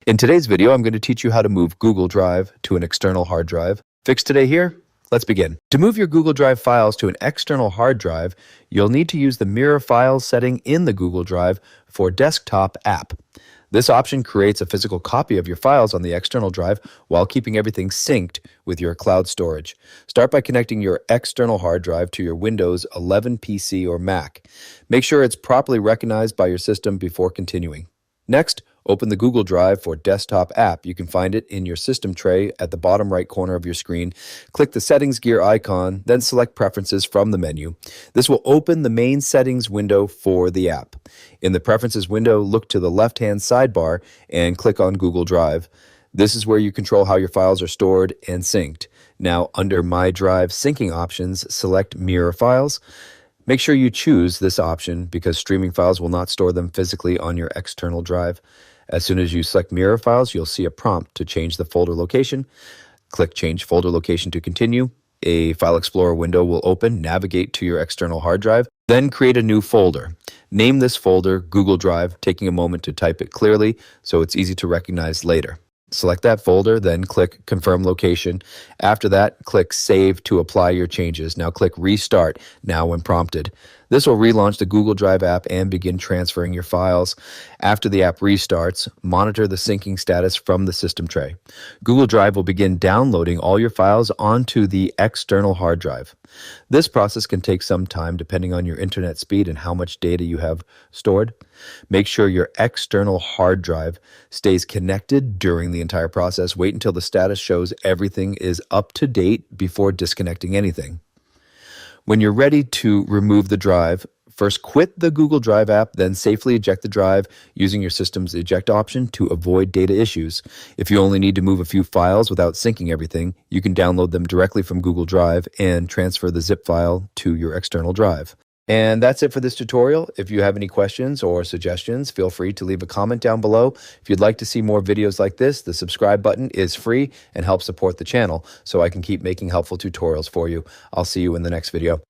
In today's video, I'm going to teach you how to move Google Drive to an external hard drive. Fix today here? Let's begin. To move your Google Drive files to an external hard drive, you'll need to use the Mirror Files setting in the Google Drive for Desktop app. This option creates a physical copy of your files on the external drive while keeping everything synced with your cloud storage. Start by connecting your external hard drive to your Windows 11 PC or Mac. Make sure it's properly recognized by your system before continuing. Next, open the Google Drive for Desktop app. You can find it in your system tray at the bottom right corner of your screen. Click the Settings gear icon, then select Preferences from the menu. This will open the main settings window for the app. In the Preferences window, look to the left-hand sidebar and click on Google Drive. This is where you control how your files are stored and synced. Now, under My Drive syncing options, select Mirror Files. Make sure you choose this option because streaming files will not store them physically on your external drive. As soon as you select Mirror Files, you'll see a prompt to change the folder location. Click Change Folder Location to continue. A File Explorer window will open. Navigate to your external hard drive. Then create a new folder. Name this folder Google Drive, taking a moment to type it clearly so it's easy to recognize later. Select that folder, then click Confirm Location. After that, click Save to apply your changes. Now click Restart now when prompted. This will relaunch the Google Drive app and begin transferring your files. After the app restarts, monitor the syncing status from the system tray. Google Drive will begin downloading all your files onto the external hard drive. This process can take some time depending on your internet speed and how much data you have stored. Make sure your external hard drive stays connected during the entire process. Wait until the status shows everything is up to date before disconnecting anything. When you're ready to remove the drive, first quit the Google Drive app, then safely eject the drive using your system's eject option to avoid data issues. If you only need to move a few files without syncing everything, you can download them directly from Google Drive and transfer the zip file to your external drive. And that's it for this tutorial. If you have any questions or suggestions, feel free to leave a comment down below. If you'd like to see more videos like this, the subscribe button is free and helps support the channel so I can keep making helpful tutorials for you. I'll see you in the next video.